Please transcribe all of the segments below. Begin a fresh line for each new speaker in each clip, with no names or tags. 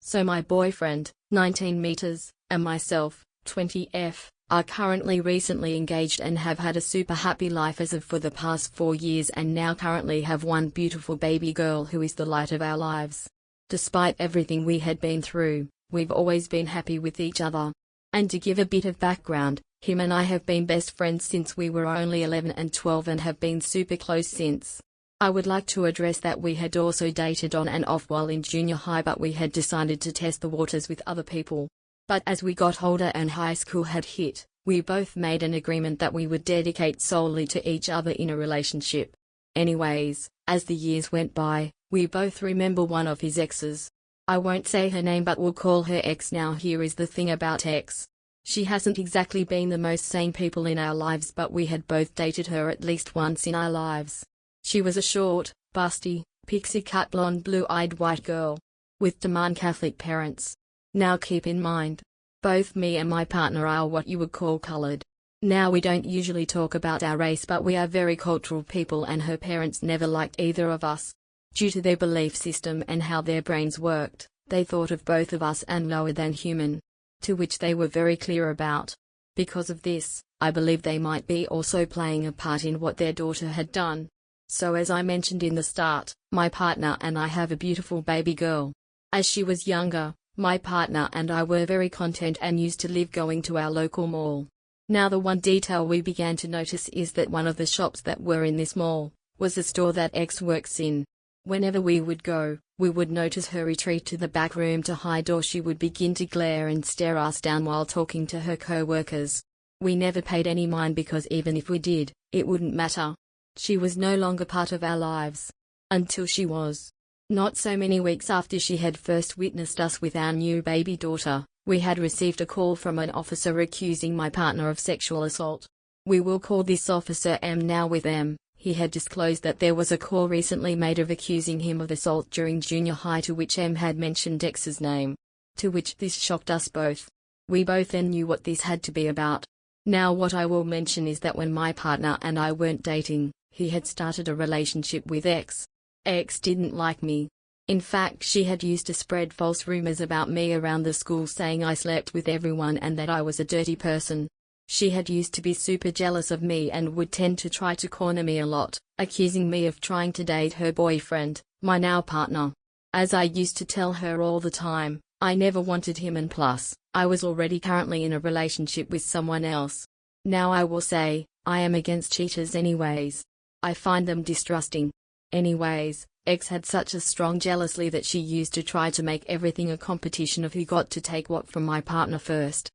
So my boyfriend, 19 meters, and myself, 20F, are currently recently engaged and have had a super happy life as of for the past 4 years and now currently have one beautiful baby girl who is the light of our lives. Despite everything we had been through, we've always been happy with each other. And to give a bit of background, him and I have been best friends since we were only 11 and 12 and have been super close since. I would like to address that we had also dated on and off while in junior high, but we had decided to test the waters with other people. But as we got older and high school had hit, we both made an agreement that we would dedicate solely to each other in a relationship. Anyways, as the years went by, we both remember one of his exes. I won't say her name, but we'll call her X. Now here is the thing about X. She hasn't exactly been the most sane people in our lives, but we had both dated her at least once in our lives. She was a short, busty, pixie-cut blonde blue-eyed white girl, with toman Catholic parents. Now keep in mind, both me and my partner are what you would call colored. Now we don't usually talk about our race, but we are very cultural people, and her parents never liked either of us. Due to their belief system and how their brains worked, they thought of both of us as lower than human, to which they were very clear about. Because of this, I believe they might be also playing a part in what their daughter had done. So as I mentioned in the start, my partner and I have a beautiful baby girl. As she was younger, my partner and I were very content and used to live going to our local mall. Now the one detail we began to notice is that one of the shops that were in this mall was the store that X works in. Whenever we would go, we would notice her retreat to the back room to hide, or she would begin to glare and stare us down while talking to her co-workers. We never paid any mind because even if we did, it wouldn't matter. She was no longer part of our lives. Until she was. Not so many weeks after she had first witnessed us with our new baby daughter, we had received a call from an officer accusing my partner of sexual assault. We will call this officer M. Now with M, he had disclosed that there was a call recently made of accusing him of assault during junior high, to which M had mentioned X's name. To which this shocked us both. We both then knew what this had to be about. Now what I will mention is that when my partner and I weren't dating, he had started a relationship with X. X didn't like me. In fact, she had used to spread false rumors about me around the school, saying I slept with everyone and that I was a dirty person. She had used to be super jealous of me and would tend to try to corner me a lot, accusing me of trying to date her boyfriend, my now partner. As I used to tell her all the time, I never wanted him, and plus, I was already currently in a relationship with someone else. Now I will say, I am against cheaters anyways. I find them distrusting. Anyways, X had such a strong jealousy that she used to try to make everything a competition of who got to take what from my partner first.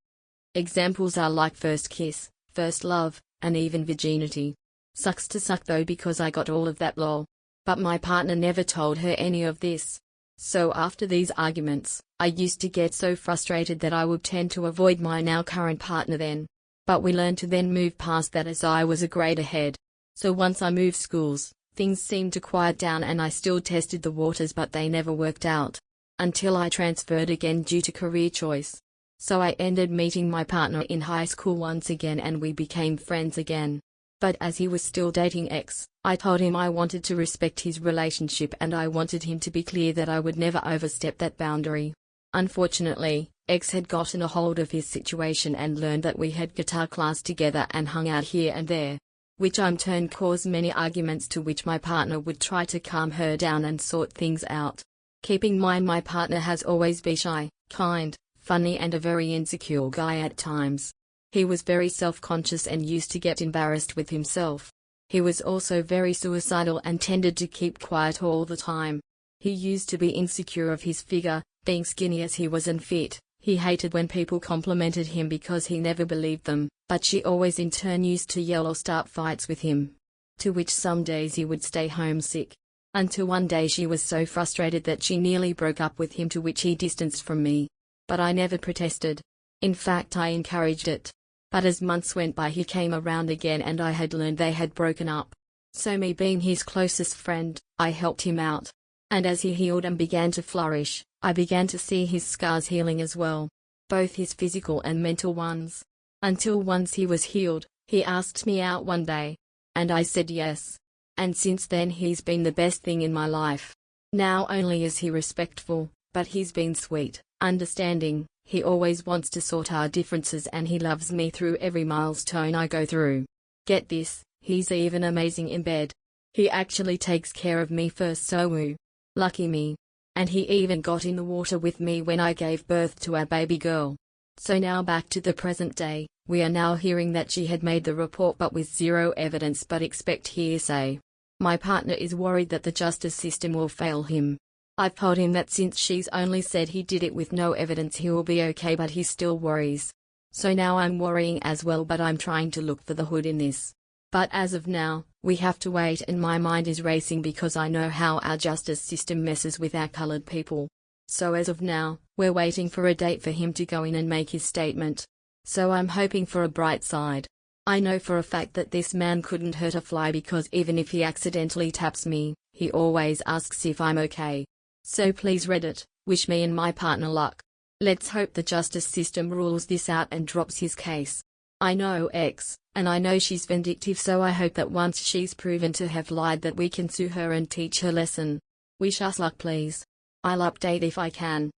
Examples are like first kiss, first love, and even virginity. Sucks to suck though, because I got all of that lol. But my partner never told her any of this. So after these arguments, I used to get so frustrated that I would tend to avoid my now current partner then. But we learned to then move past that as I was a grade ahead. So once I moved schools, things seemed to quiet down and I still tested the waters, but they never worked out. Until I transferred again due to career choice. So I ended meeting my partner in high school once again and we became friends again. But as he was still dating X, I told him I wanted to respect his relationship and I wanted him to be clear that I would never overstep that boundary. Unfortunately, X had gotten a hold of his situation and learned that we had guitar class together and hung out here and there, which in turn caused many arguments, to which my partner would try to calm her down and sort things out. Keep in mind, my partner has always been shy, kind, funny and a very insecure guy at times. He was very self-conscious and used to get embarrassed with himself. He was also very suicidal and tended to keep quiet all the time. He used to be insecure of his figure, being skinny as he was and fit. He hated when people complimented him because he never believed them, but she always in turn used to yell or start fights with him. To which some days he would stay homesick. Until one day she was so frustrated that she nearly broke up with him, to which he distanced from me. But I never protested. In fact, I encouraged it. But as months went by, he came around again and I had learned they had broken up. So me being his closest friend, I helped him out. And as he healed and began to flourish, I began to see his scars healing as well. Both his physical and mental ones. Until once he was healed, he asked me out one day. And I said yes. And since then he's been the best thing in my life. Now only is he respectful, But he's been sweet, understanding, he always wants to sort our differences and he loves me through every milestone I go through. Get this, he's even amazing in bed. He actually takes care of me first, so woo. Lucky me. And he even got in the water with me when I gave birth to our baby girl. So now back to the present day, we are now hearing that she had made the report but with zero evidence but expect hearsay. My partner is worried that the justice system will fail him. I've told him that since she's only said he did it with no evidence he will be okay, but he still worries. So now I'm worrying as well, but I'm trying to look for the hood in this. But as of now, we have to wait, and my mind is racing because I know how our justice system messes with our colored people. So as of now, we're waiting for a date for him to go in and make his statement. So I'm hoping for a bright side. I know for a fact that this man couldn't hurt a fly because even if he accidentally taps me, he always asks if I'm okay. So please Reddit, wish me and my partner luck. Let's hope the justice system rules this out and drops his case. I know X, and I know she's vindictive, so I hope that once she's proven to have lied that we can sue her and teach her lesson. Wish us luck please. I'll update if I can.